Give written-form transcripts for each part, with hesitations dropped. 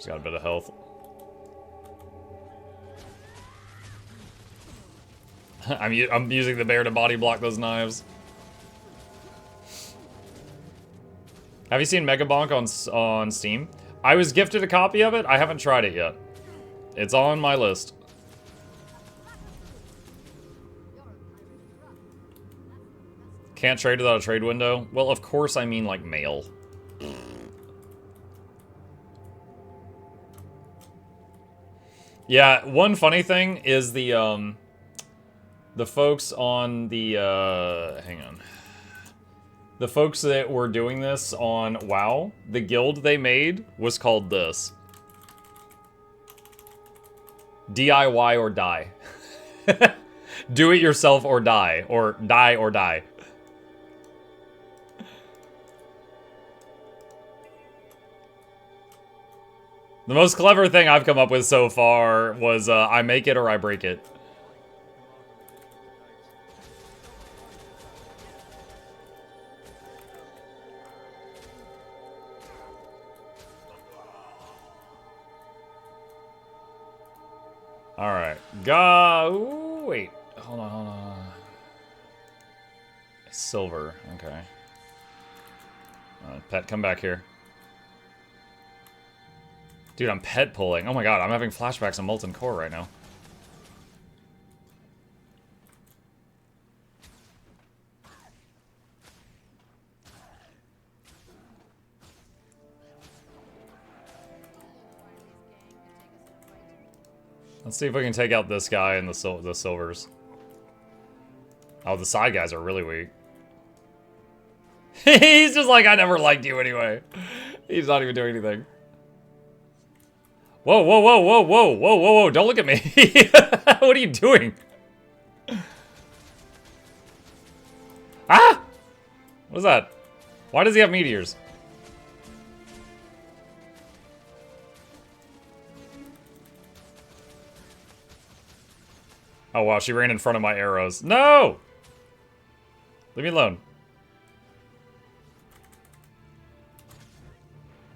She's got a bit of health. I'm using the bear to body block those knives. Have you seen Mega Bonk on Steam? I was gifted a copy of it. I haven't tried it yet. It's on my list. Can't trade without a trade window? Well, of course I mean like mail. Yeah, one funny thing is the folks on the, hang on. The folks that were doing this on WoW, the guild they made was called this. DIY or die. Do it yourself or die. Or die or die. The most clever thing I've come up with so far was I make it or I break it. Alright. Go. Wait. Hold on. Silver. Okay. Pet, come back here. Dude, I'm pet pulling. Oh my god, I'm having flashbacks of Molten Core right now. Let's see if we can take out this guy and the silvers. Oh, the side guys are really weak. He's just like, I never liked you anyway. He's not even doing anything. Whoa, whoa, whoa, whoa, whoa, whoa, whoa, whoa, don't look at me. What are you doing? Ah! What is that? Why does he have meteors? Oh wow, she ran in front of my arrows. No! Leave me alone.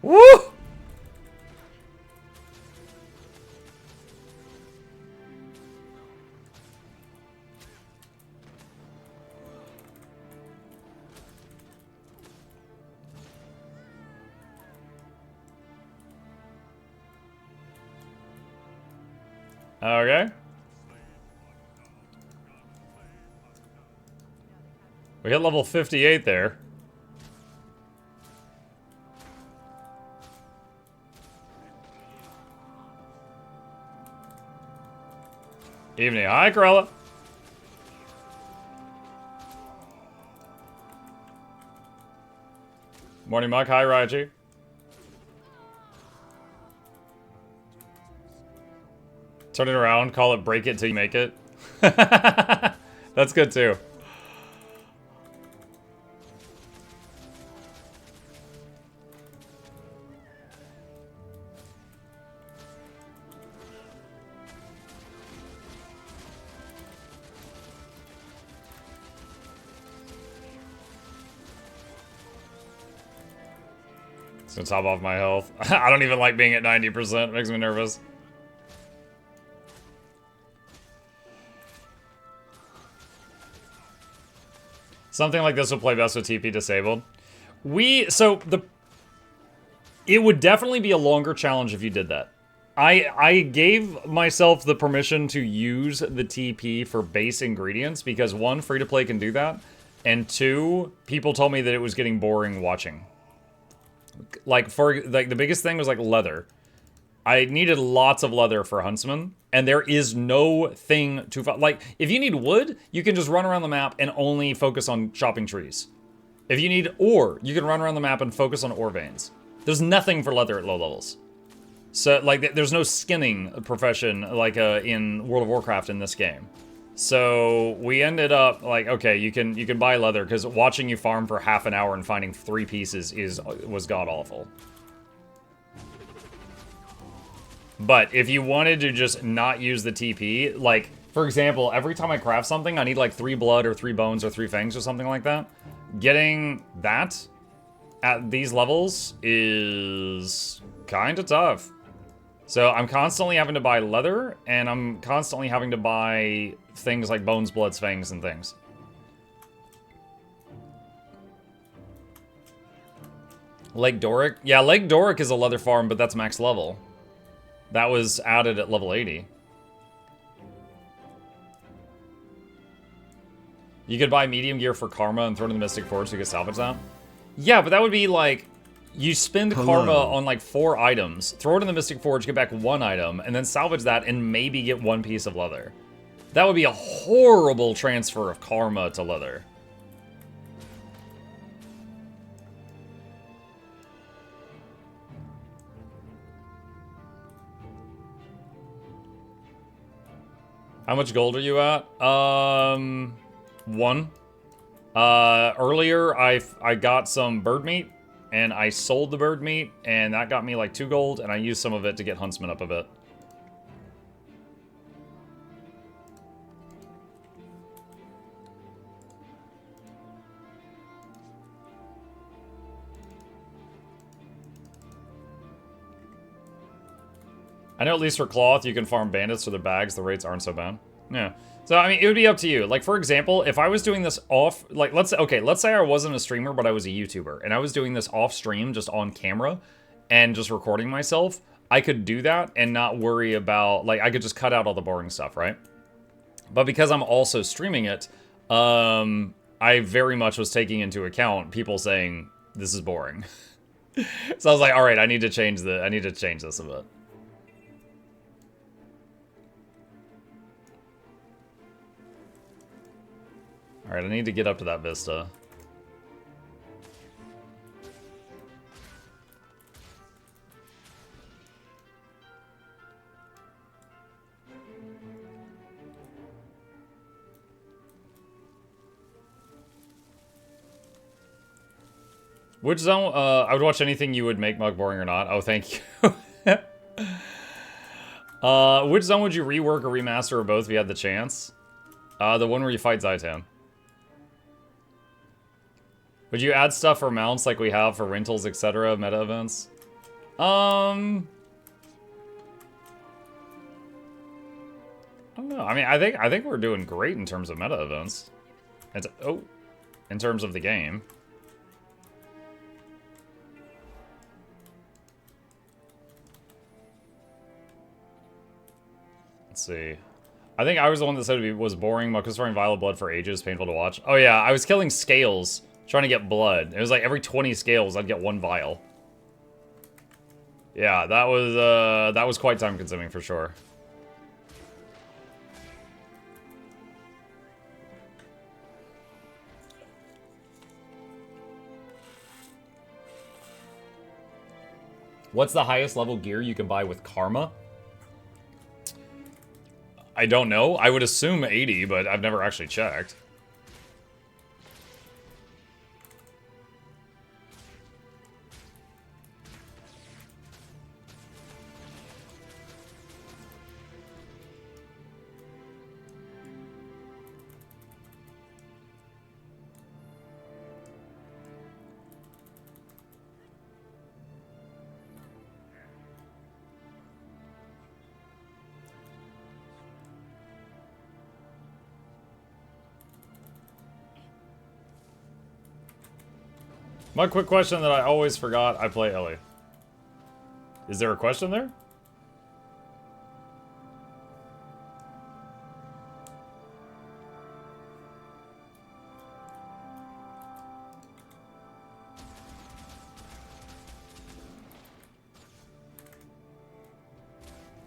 Woo! Okay. We hit level 58 there. Evening. Hi, Corella. Morning, Muck. Hi, Raiji. Turn it around, call it break it till you make it. That's good too. It's gonna top off my health. I don't even like being at 90%, it makes me nervous. Something like this would play best with TP disabled. It would definitely be a longer challenge if you did that. I gave myself the permission to use the TP for base ingredients because one, free-to-play can do that, and two, people told me that it was getting boring watching. Like the biggest thing was like leather. I needed lots of leather for Huntsman, and there is no thing to like. If you need wood, you can just run around the map and only focus on chopping trees. If you need ore, you can run around the map and focus on ore veins. There's nothing for leather at low levels. So like, there's no skinning profession like in World of Warcraft in this game. So we ended up like, okay, you can buy leather because watching you farm for half an hour and finding 3 pieces was god awful. But if you wanted to just not use the TP, like, for example, every time I craft something, I need like 3 blood or 3 bones or 3 fangs or something like that. Getting that at these levels is kind of tough. So I'm constantly having to buy leather, and I'm constantly having to buy things like bones, bloods, fangs, and things. Lake Doric? Yeah, Lake Doric is a leather farm, but that's max level. That was added at level 80. You could buy medium gear for Karma and throw it in the Mystic Forge so you could salvage that? Yeah, but that would be like... You spend Karma on like 4 items, throw it in the Mystic Forge, get back 1 item, and then salvage that and maybe get 1 piece of leather. That would be a horrible transfer of Karma to leather. How much gold are you at? 1. Earlier I got some bird meat, and I sold the bird meat, and that got me like 2 gold, and I used some of it to get Huntsman up a bit. I know at least for cloth, you can farm bandits for their bags. The rates aren't so bad. Yeah. So, I mean, it would be up to you. Like, for example, if I was doing this off... Like, let's say I wasn't a streamer, but I was a YouTuber. And I was doing this off stream, just on camera, and just recording myself. I could do that and not worry about... Like, I could just cut out all the boring stuff, right? But because I'm also streaming it, I very much was taking into account people saying, this is boring. So I was like, alright, I need to change this a bit. Alright, I need to get up to that vista. Which zone? I would watch anything you would make Mug boring or not. Oh, thank you. Which zone would you rework or remaster or both if you had the chance? The one where you fight Zaitan. Would you add stuff for mounts like we have for rentals, etc., meta events? I don't know. I mean, I think we're doing great in terms of meta events. In terms of the game. Let's see. I think I was the one that said it was boring. Muck was throwing Violet Blood for ages, painful to watch. Oh yeah, I was killing scales, trying to get blood. It was like every 20 scales, I'd get 1 vial. Yeah, that was quite time consuming for sure. What's the highest level gear you can buy with Karma? I don't know. I would assume 80, but I've never actually checked. My quick question that I always forgot, I play Ellie. Is there a question there?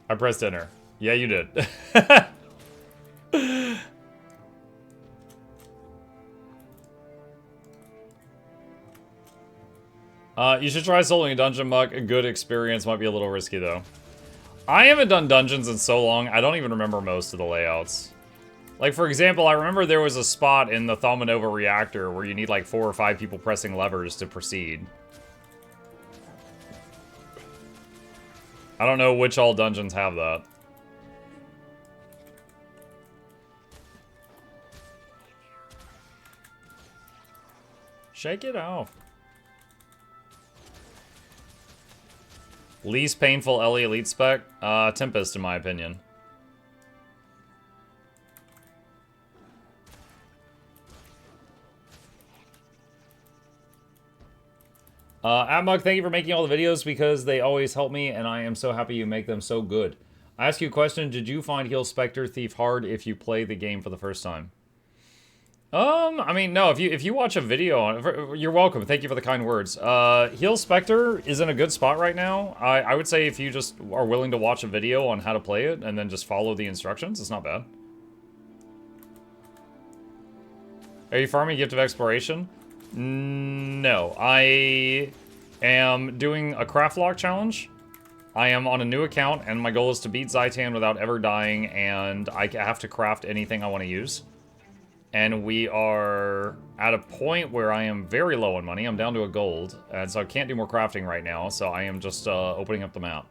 I pressed enter. Yeah, you did. You should try soloing a dungeon, Muck. A good experience, might be a little risky though. I haven't done dungeons in so long, I don't even remember most of the layouts. Like, for example, I remember there was a spot in the Thaumanova reactor where you need like 4 or 5 people pressing levers to proceed. I don't know which all dungeons have that. Shake it off. Least painful Ellie Elite spec? Tempest, in my opinion. Atmug, thank you for making all the videos because they always help me, and I am so happy you make them so good. I ask you a question, did you find Heal Spectre Thief hard if you play the game for the first time? I mean, no, if you watch a video on it, you're welcome. Thank you for the kind words. Heal Spectre is in a good spot right now. I would say if you just are willing to watch a video on how to play it and then just follow the instructions, it's not bad. Are you farming Gift of Exploration? No, I am doing a Craftlocked challenge. I am on a new account, and my goal is to beat Zaitan without ever dying, and I have to craft anything I want to use. And we are at a point where I am very low on money. I'm down to a gold, and so I can't do more crafting right now, so I am just opening up the map.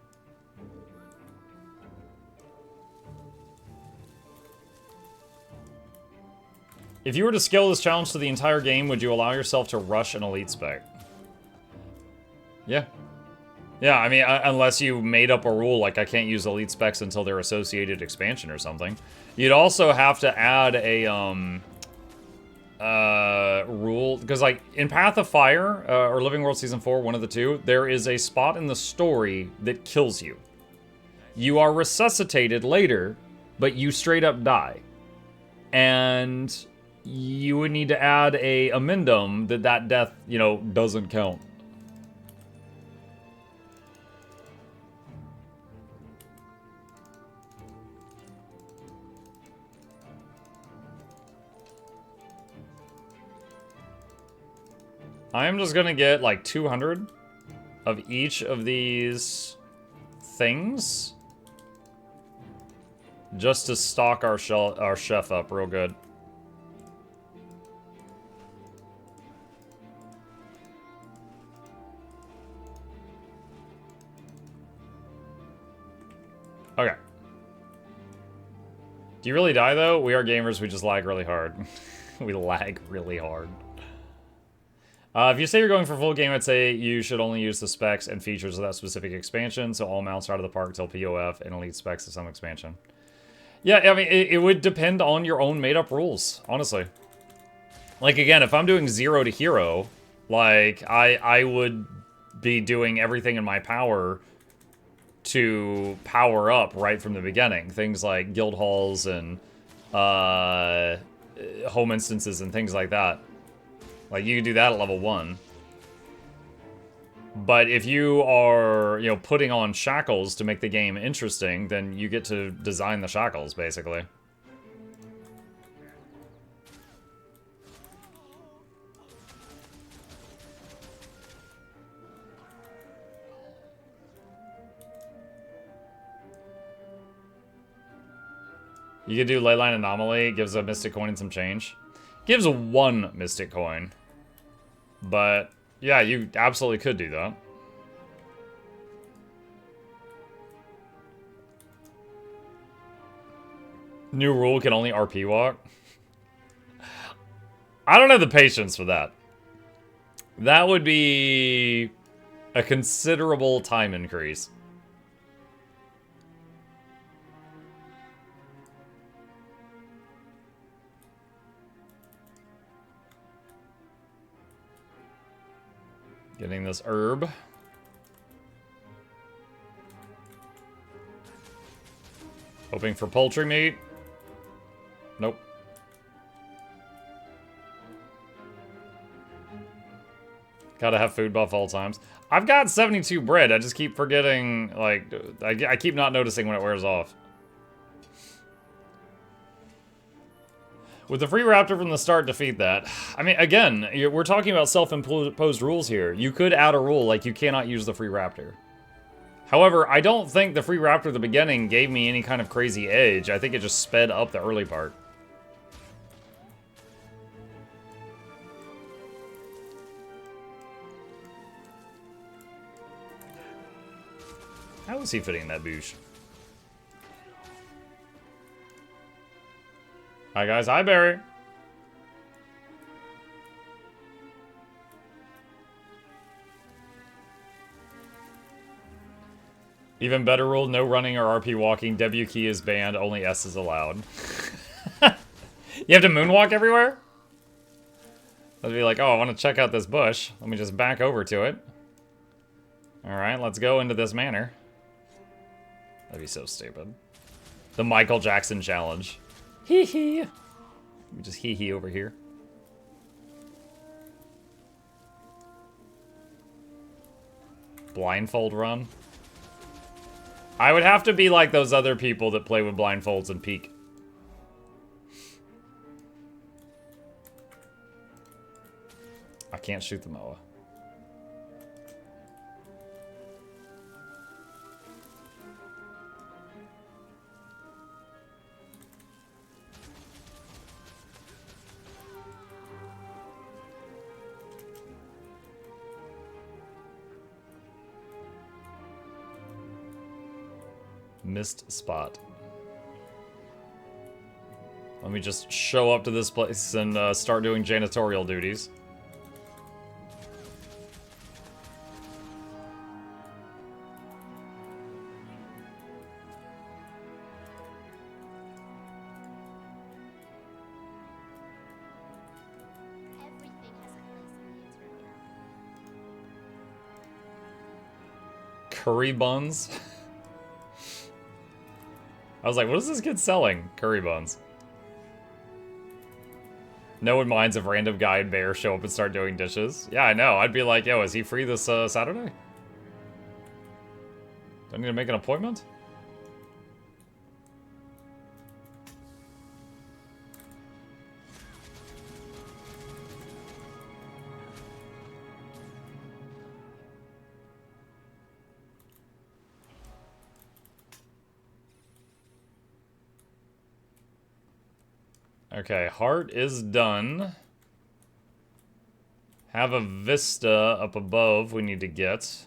If you were to scale this challenge to the entire game, would you allow yourself to rush an elite spec? Yeah. Yeah, I mean, unless you made up a rule like I can't use elite specs until their associated expansion or something. You'd also have to add a rule, because like in Path of Fire or Living World Season 4, one of the two, there is a spot in the story that kills you. You are resuscitated later, but you straight up die. And you would need to add a amendum that death, you know, doesn't count. I'm just gonna get like 200 of each of these things just to stock our chef up real good. Okay. Do you really die, though? We are gamers, we just lag really hard. We lag really hard. If you say you're going for full game, I'd say you should only use the specs and features of that specific expansion, so all mounts are out of the park till POF and elite specs of some expansion. Yeah, I mean, it would depend on your own made-up rules, honestly. Like, again, if I'm doing 0 to hero, like, I would be doing everything in my power to power up right from the beginning. Things like guild halls and home instances and things like that. Like, you can do that at level 1. But if you are, you know, putting on shackles to make the game interesting, then you get to design the shackles, basically. You can do Leyline Anomaly, gives a Mystic Coin and some change. Gives 1 Mystic Coin. But, yeah, you absolutely could do that. New rule can only RP walk. I don't have the patience for that. That would be a considerable time increase. Getting this herb. Hoping for poultry meat. Nope. Gotta have food buff all times. I've got 72 bread. I just keep forgetting, like, I keep not noticing when it wears off. With the free raptor from the start, defeat that. I mean, again, we're talking about self-imposed rules here. You could add a rule like you cannot use the free raptor. However, I don't think the free raptor at the beginning gave me any kind of crazy edge. I think it just sped up the early part. How is he fitting that boosh? Hi guys, hi Barry. Even better rule, no running or RP walking. W key is banned, only S is allowed. You have to moonwalk everywhere? I'd be like, oh, I want to check out this bush. Let me just back over to it. Alright, let's go into this manor. That'd be so stupid. The Michael Jackson challenge. Hee hee. Just hee hee over here. Blindfold run. I would have to be like those other people that play with blindfolds and peek. I can't shoot the Moa. Missed spot. Let me just show up to this place and start doing janitorial duties. Curry buns. I was like, what is this kid selling? Curry buns. No one minds if random guy and bear show up and start doing dishes. Yeah, I know. I'd be like, yo, is he free this Saturday? Do I need to make an appointment? Okay, heart is done. Have a vista up above we need to get.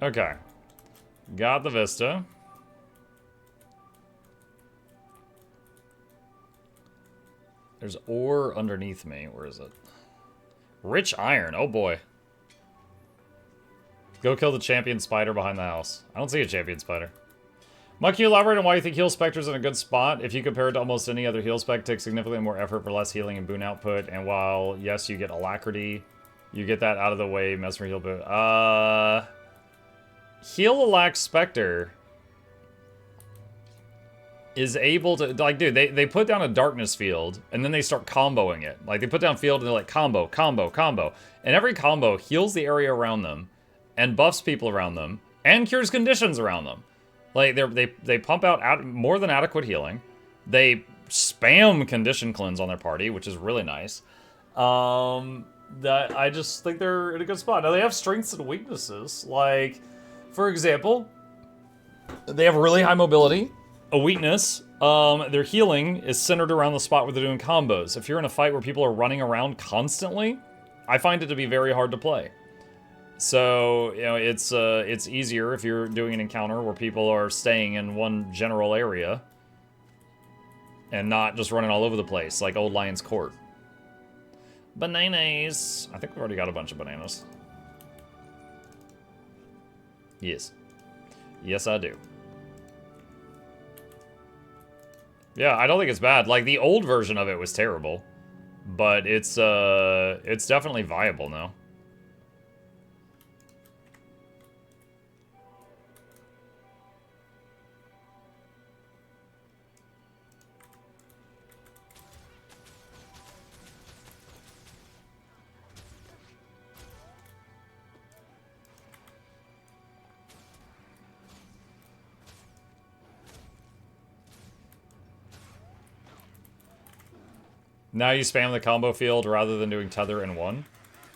Okay. Got the vista. There's ore underneath me. Where is it? Rich iron. Oh boy. Go kill the champion spider behind the house. I don't see a champion spider. Mike, can you elaborate on why you think heal spectre's in a good spot? If you compare it to almost any other heal spec, takes significantly more effort for less healing and boon output. And while, yes, you get alacrity, you get that out of the way. Mesmer heal boon. Heal Alac Spectre is able to, like, dude, they put down a darkness field, and then they start comboing it. Like, they put down field, and they're like, combo, combo, combo. And every combo heals the area around them, and buffs people around them, and cures conditions around them. Like, they pump out more than adequate healing. They spam condition cleanse on their party, which is really nice. That I just think they're in a good spot. Now, they have strengths and weaknesses. Like, for example, they have really high mobility. A weakness, their healing is centered around the spot where they're doing combos. If you're in a fight where people are running around constantly, I find it to be very hard to play. So, you know, it's easier if you're doing an encounter where people are staying in one general area and not just running all over the place, like Old Lion's Court. Bananas. I think we've already got a bunch of bananas. Yes. Yes, I do. Yeah, I don't think it's bad. Like, the old version of it was terrible. But it's definitely viable now. Now you spam the combo field rather than doing tether in one.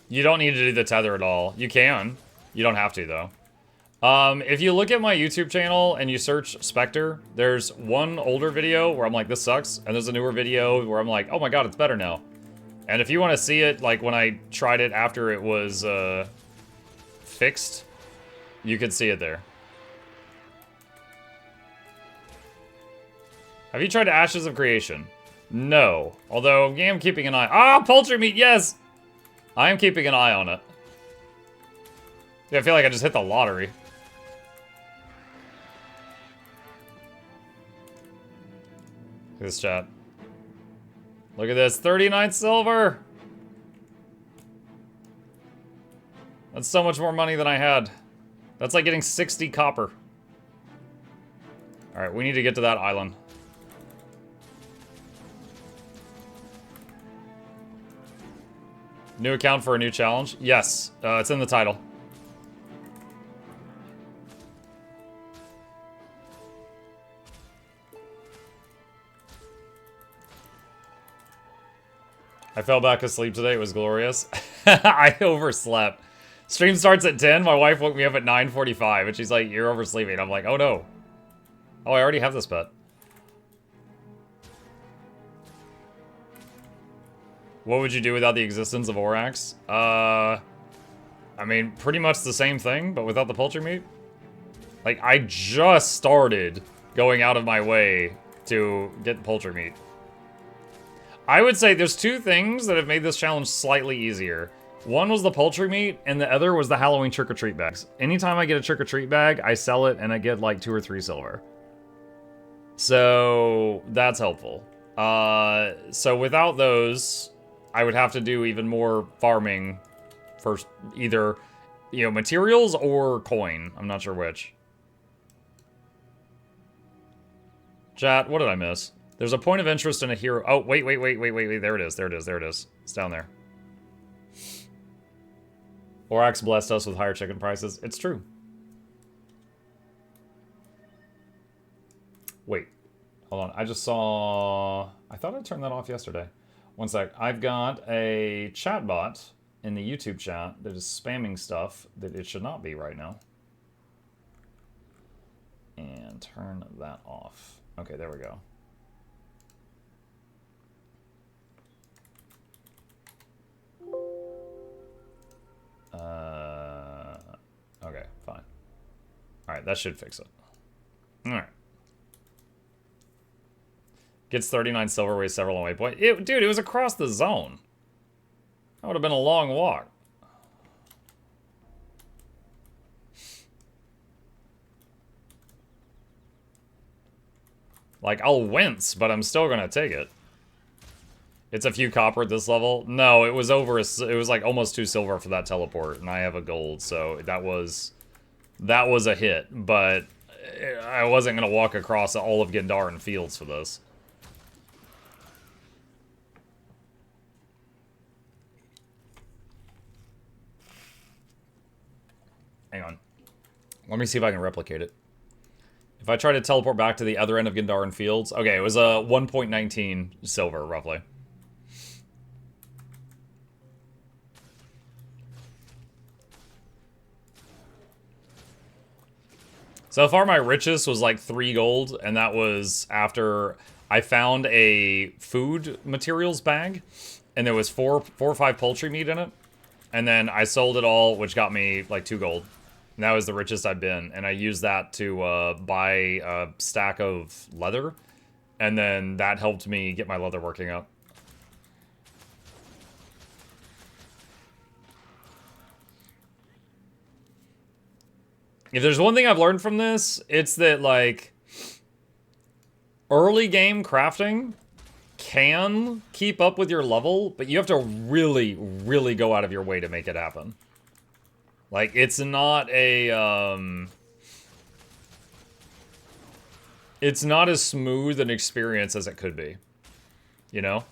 You don't need to do the tether at all. You can. You don't have to, though. If you look at my YouTube channel and you search Spectre, there's one older video where I'm like, this sucks. And there's a newer video where I'm like, oh my god, it's better now. And if you want to see it, like when I tried it after it was fixed, you can see it there. Have you tried Ashes of Creation? No. Although, I am keeping an eye. Ah, poultry meat, yes! I am keeping an eye on it. Yeah, I feel like I just hit the lottery. Look at this chat. Look at this, 39 silver! That's so much more money than I had. That's like getting 60 copper. Alright, we need to get to that island. New account for a new challenge? Yes, it's in the title. I fell back asleep today, it was glorious. I overslept. Stream starts at 10, my wife woke me up at 9:45, and she's like, you're oversleeping. I'm like, oh no. Oh, I already have this pet. What would you do without the existence of Orax? I mean, pretty much the same thing, but without the poultry meat. Like, I just started going out of my way to get poultry meat. I would say there's two things that have made this challenge slightly easier. One was the poultry meat, and the other was the Halloween trick-or-treat bags. Anytime I get a trick-or-treat bag, I sell it, and I get like 2 or 3 silver. So, that's helpful. So without those, I would have to do even more farming for either, you know, materials or coin. I'm not sure which. Chat, what did I miss? There's a point of interest in a hero. Oh, wait. There it is. It's down there. Orax blessed us with higher chicken prices. It's true. Wait. Hold on. I just saw... I thought I turned that off yesterday. One sec. I've got a chatbot in the YouTube chat that is spamming stuff that it should not be right now. And turn that off. Okay, there we go. Okay, fine. Alright, that should fix it. Alright. Gets 39 silver, weighs several on waypoint. Dude, it was across the zone. That would have been a long walk. Like, I'll wince, but I'm still gonna take it. It's a few copper at this level. No, it was over. It was like almost 2 silver for that teleport, and I have a gold, so that was a hit. But I wasn't gonna walk across all of Gendaran fields for this. Hang on. Let me see if I can replicate it. If I try to teleport back to the other end of Gendaran fields, okay, it was a 1.19 silver roughly. So far, my richest was like 3 gold, and that was after I found a food materials bag, and there was 4 or 5 poultry meat in it, and then I sold it all, which got me like 2 gold. And that was the richest I've been, and I used that to buy a stack of leather, and then that helped me get my leather working up. If there's one thing I've learned from this, it's that, like, early game crafting can keep up with your level, but you have to really, really go out of your way to make it happen. Like, it's not a, it's not as smooth an experience as it could be. You know?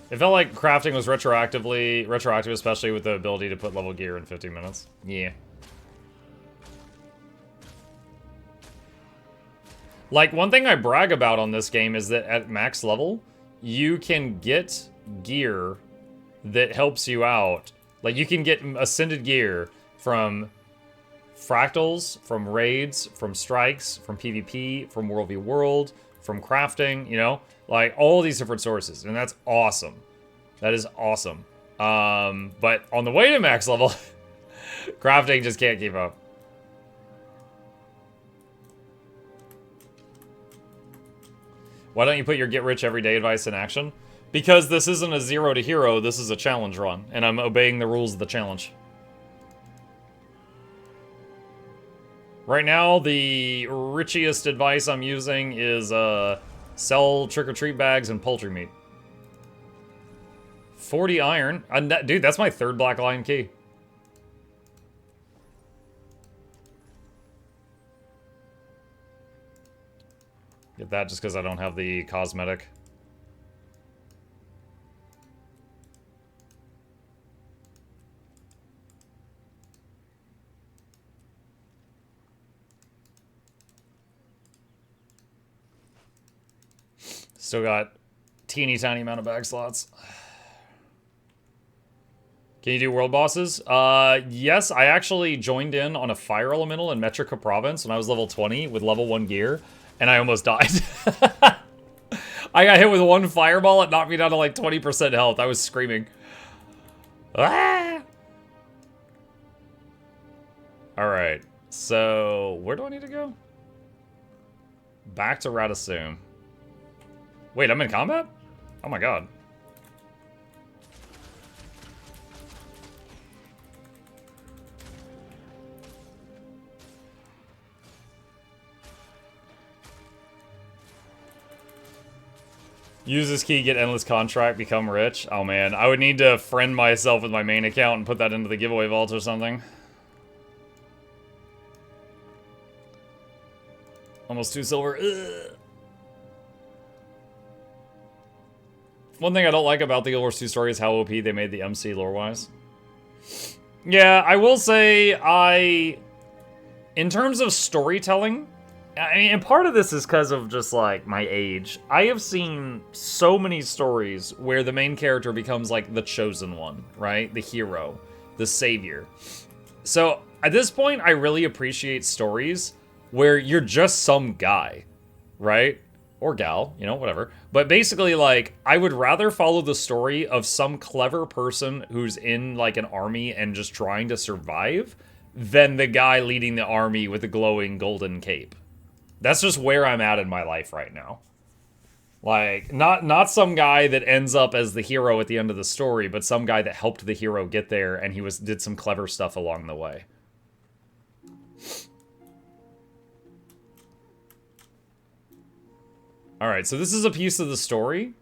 It felt like crafting was retroactive, especially with the ability to put level gear in 15 minutes. Yeah. Like, one thing I brag about on this game is that at max level, you can get gear that helps you out. Like, you can get ascended gear from fractals, from raids, from strikes, from PvP, from World v World, from crafting, you know? Like, all these different sources, and that's awesome. That is awesome. But on the way to max level, crafting just can't keep up. Why don't you put your get rich every day advice in action? Because this isn't a 0 to hero, this is a challenge run, and I'm obeying the rules of the challenge. Right now, the richiest advice I'm using is sell trick-or-treat bags and poultry meat. 40 iron. Dude, that's my 3rd black lion key. Get that just because I don't have the cosmetic. Still got teeny tiny amount of bag slots. Can you do world bosses? Yes, I actually joined in on a fire elemental in Metrica province when I was level 20 with level 1 gear, and I almost died. I got hit with one fireball, it knocked me down to like 20% health. I was screaming. Ah! Alright, so where do I need to go? Back to Radasum. Wait, I'm in combat? Oh my god. Use this key, get endless contract, become rich. Oh man, I would need to friend myself with my main account and put that into the giveaway vault or something. Almost 2 silver. Ugh. One thing I don't like about the Guild Wars 2 story is how OP they made the MC lore-wise. Yeah, I will say in terms of storytelling, I mean, and part of this is because of just, like, my age. I have seen so many stories where the main character becomes, like, the chosen one, right? The hero, the savior. So, at this point, I really appreciate stories where you're just some guy, right? Or gal, you know, whatever. But basically, like, I would rather follow the story of some clever person who's in, like, an army and just trying to survive than the guy leading the army with the glowing golden cape. That's just where I'm at in my life right now. Like, not some guy that ends up as the hero at the end of the story, but some guy that helped the hero get there and he did some clever stuff along the way. Alright, so this is a piece of the story.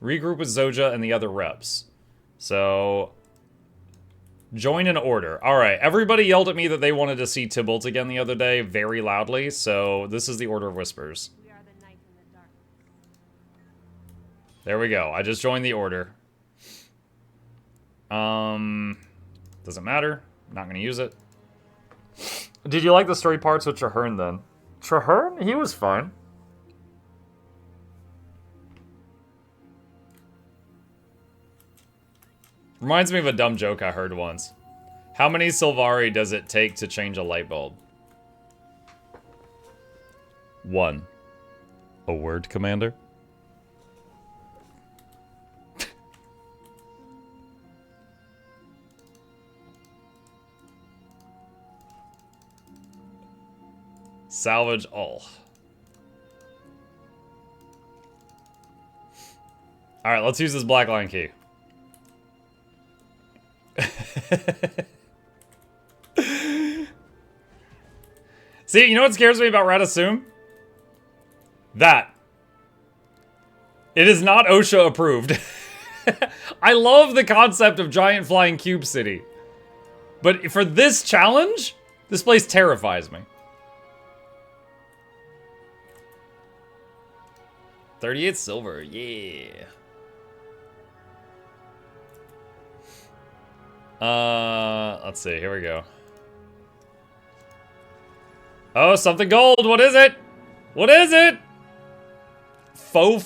Regroup with Zoja and the other reps. So, join an order. Alright, everybody yelled at me that they wanted to see Tybalt again the other day very loudly, so this is the Order of Whispers. We are the knight in the dark. There we go. I just joined the order. Doesn't matter. Not gonna use it. Did you like the story parts with Traherne then? Traherne? He was fine. Reminds me of a dumb joke I heard once. How many Sylvari does it take to change a light bulb? 1. A word, Commander? Salvage all. Alright, let's use this black line key. See, you know what scares me about Radasum? That. It is not OSHA approved. I love the concept of giant flying cube city. But for this challenge, this place terrifies me. 38 silver, yeah. Let's see, here we go. Oh, something gold, what is it? What is it? Faux